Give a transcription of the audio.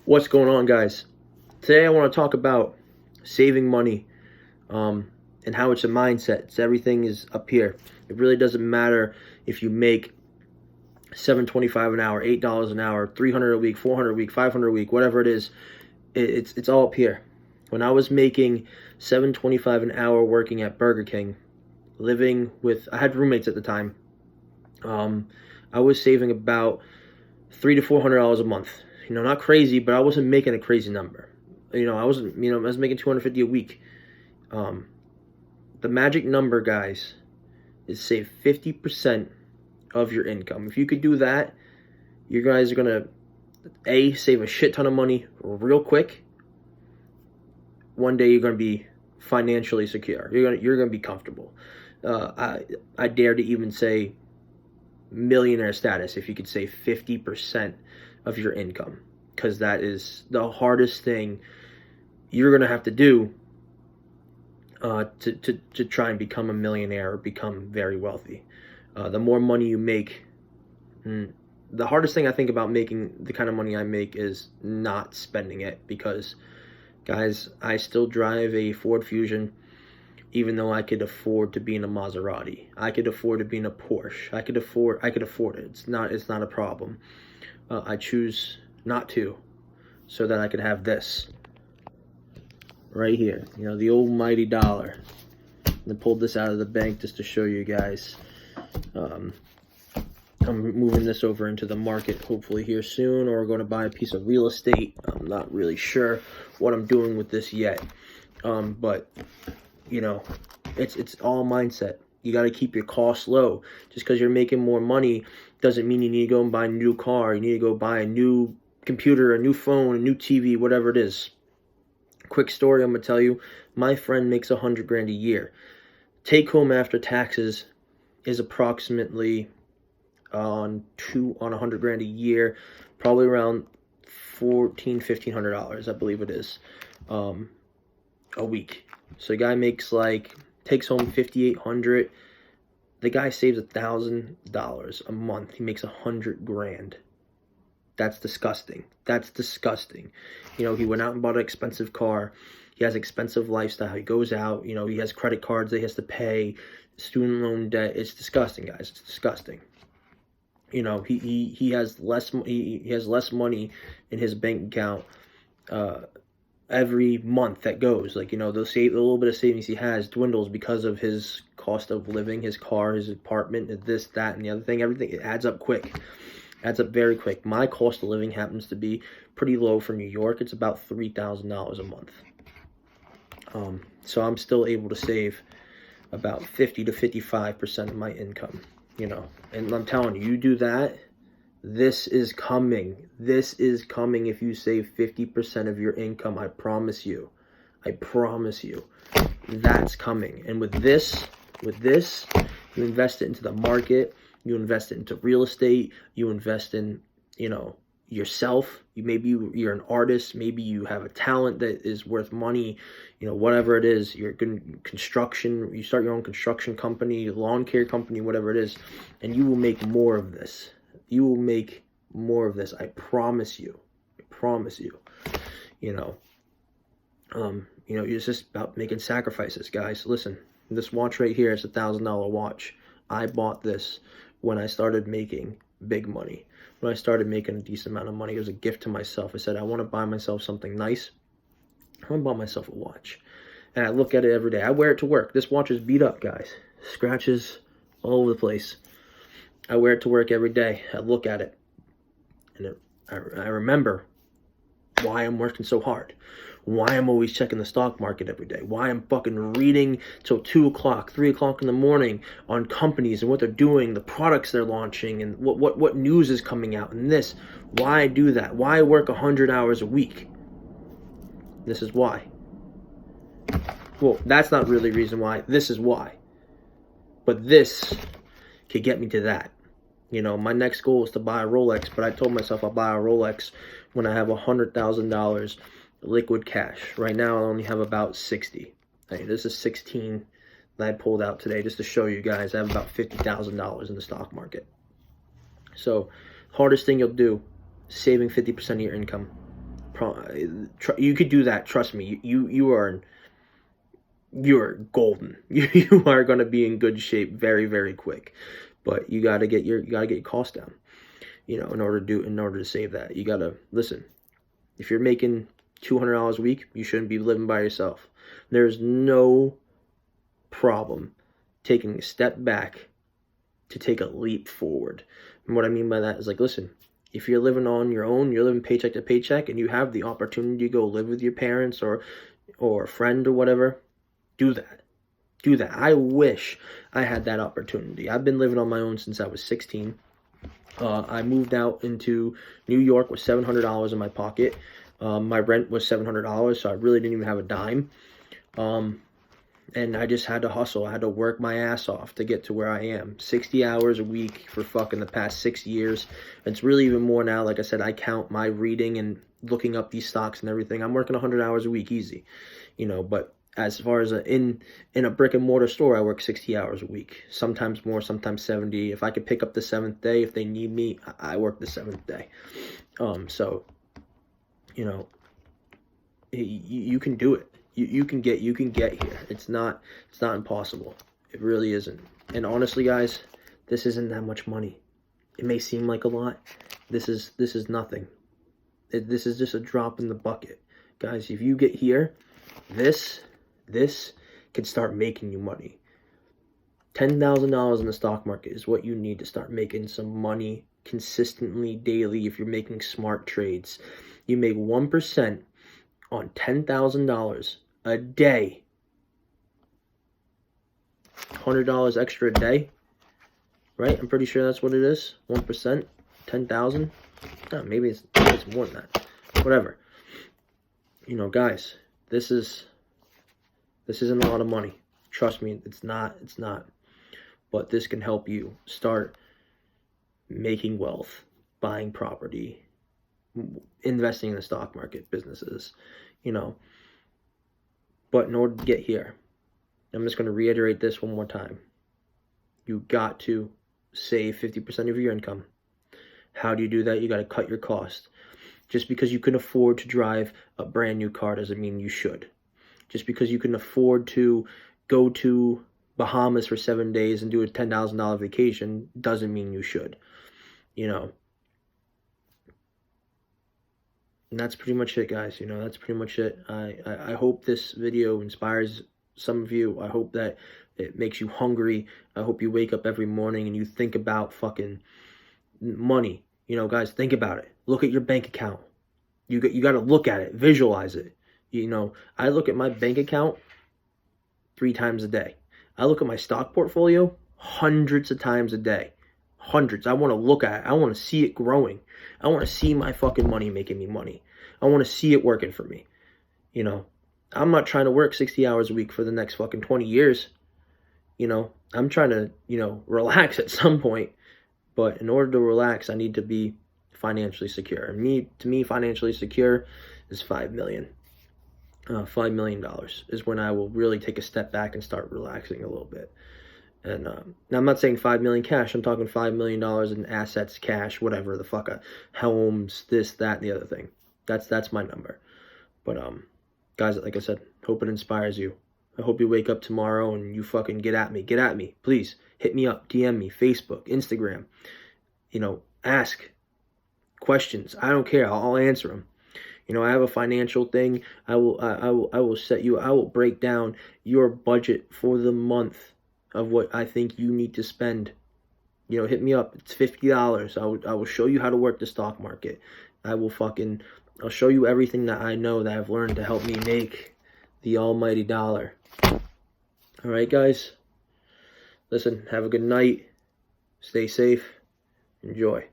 What's going on, guys? Today I want to talk about saving money and how it's a mindset. Everything is up here. It really doesn't matter if you make $7.25 an hour, $8 an hour, 300 a week, 400 a week, 500 a week, whatever it is. It's all up here. When I was making $7.25 an hour working at Burger King, I had roommates at the time. I was saving about $300 to $400 a month. Not crazy, but I wasn't making a crazy number. I was making 250 a week. The magic number, guys, is save 50% of your income. If you could do that, you guys are gonna save a shit ton of money real quick. One day you're gonna be financially secure. You're gonna be comfortable. I dare to even say millionaire status if you could save 50% of your income, because that is the hardest thing you're going to have to do to try and become a millionaire or become very wealthy. The more money you make, the hardest thing I think about making the kind of money I make is not spending it, because, guys, I still drive a Ford Fusion. Even though I could afford to be in a Maserati, I could afford to be in a Porsche. I could afford it. It's not a problem. I choose not to, so that I could have this right here. The almighty dollar. I pulled this out of the bank just to show you guys. I'm moving this over into the market hopefully here soon, or going to buy a piece of real estate. I'm not really sure what I'm doing with this yet, but it's all mindset. You got to keep your costs low. Just because you're making more money doesn't mean you need to go and buy a new car. You need to go buy a new computer, a new phone, a new TV, whatever it is. Quick story I'm going to tell you. My friend makes $100,000 a year. Take home after taxes is approximately on $100,000 a year, probably around $1,500, I believe it is, a week. So the guy takes home $5,800. The guy saves $1,000 a month. He makes $100,000. That's disgusting. That's disgusting. He went out and bought an expensive car. He has expensive lifestyle. He goes out. He has credit cards that he has to pay, student loan debt. It's disgusting, guys. It's disgusting. He has less. He has less money in his bank account every month that goes. The little bit of savings he has dwindles because of his cost of living, his car, his apartment, this, that, and the other thing. Everything, it adds up quick. Adds up very quick. My cost of living happens to be pretty low for New York. It's about $3,000 a month. So I'm still able to save about 50 to 55% of my income, and I'm telling you, you do that, this is coming. This is coming if you save 50% of your income. I promise you. I promise you. That's coming. And with this, you invest it into the market. You invest it into real estate. You invest in, yourself. Maybe you're an artist. Maybe you have a talent that is worth money. Whatever it is, you're good construction. You start your own construction company, lawn care company, whatever it is, and you will make more of this. You will make more of this. I promise you. I promise you. It's just about making sacrifices, guys. Listen, this watch right here is $1,000 watch. I bought this when I started making big money. When I started making a decent amount of money, it was a gift to myself. I said, I want to buy myself something nice. I want to buy myself a watch. And I look at it every day. I wear it to work. This watch is beat up, guys. Scratches all over the place. I wear it to work every day. I look at it. And I remember why I'm working so hard. Why I'm always checking the stock market every day. Why I'm fucking reading till 2 o'clock, 3 o'clock in the morning on companies and what they're doing, the products they're launching, and what news is coming out, and this. Why I do that. Why I work 100 hours a week. This is why. Well, that's not really the reason why. This is why. But this could get me to that. My next goal is to buy a Rolex, but I told myself I'll buy a Rolex when I have $100,000 liquid cash. Right now I only have about 60. This is 16 that I pulled out today just to show you guys. I have about $50,000 in the stock market. So hardest thing you'll do, saving 50% of your income. You could do that. Trust me. You're golden. You are going to be in good shape very, very quick. But you got to get your costs down. You know, in order to save that, you got to listen. If you're making $200 a week, you shouldn't be living by yourself. There's no problem taking a step back to take a leap forward. And what I mean by that is, like, listen, if you're living on your own, you're living paycheck to paycheck, and you have the opportunity to go live with your parents or a friend or whatever, do that. Do that. I wish I had that opportunity. I've been living on my own since I was 16. I moved out into New York with $700 in my pocket. My rent was $700, so I really didn't even have a dime. And I just had to hustle. I had to work my ass off to get to where I am. 60 hours a week for fucking the past 6 years. It's really even more now. Like I said, I count my reading and looking up these stocks and everything. I'm working 100 hours a week easy, you know, but as far as in a brick and mortar store, I work 60 hours a week, sometimes more, sometimes 70. If I could pick up the 7th day, if they need me, I work the 7th day. So, you know, you can do it. You can get here. It's not impossible. It really isn't. And honestly, guys, this isn't that much money. It may seem like a lot. This is nothing. This is just a drop in the bucket, guys. If you get here, this can start making you money. $10,000 in the stock market is what you need to start making some money consistently daily. If you're making smart trades, you make 1% on $10,000 a day. $100 extra a day, right? I'm pretty sure that's what it is. 1%, 10,000. Maybe it's more than that. Whatever. You know, guys, this isn't a lot of money. Trust me, it's not. But this can help you start making wealth, buying property, investing in the stock market, businesses, you know. But in order to get here, I'm just going to reiterate this one more time. You got to save 50% of your income. How do you do that? You got to cut your cost. Just because you can afford to drive a brand new car doesn't mean you should. Just because you can afford to go to Bahamas for 7 days and do a $10,000 vacation doesn't mean you should. You know. And that's pretty much it, guys. You know, that's pretty much it. I hope this video inspires some of you. I hope that it makes you hungry. I hope you wake up every morning and you think about fucking money. You know, guys, think about it. Look at your bank account. You got to look at it, visualize it. You know, I look at my bank account 3 times a day. I look at my stock portfolio hundreds of times a day. Hundreds. I want to look at it. I want to see it growing. I want to see my fucking money making me money. I want to see it working for me. You know, I'm not trying to work 60 hours a week for the next fucking 20 years. You know, I'm trying to, you know, relax at some point. But in order to relax, I need to be financially secure. And to me, financially secure is $5 million. $5 million is when I will really take a step back and start relaxing a little bit. And now I'm not saying 5 million cash. I'm talking $5 million in assets, cash, whatever the fuck, homes, this, that, and the other thing. That's my number. But guys, like I said, hope it inspires you. I hope you wake up tomorrow and you fucking get at me. Get at me, please. Hit me up, DM me, Facebook, Instagram. You know, ask questions. I don't care. I'll answer them. You know, I have a financial thing. I will break down your budget for the month of what I think you need to spend. You know, hit me up. It's $50. I will show you how to work the stock market. I'll show you everything that I know that I've learned to help me make the almighty dollar. All right, guys. Listen, have a good night. Stay safe. Enjoy.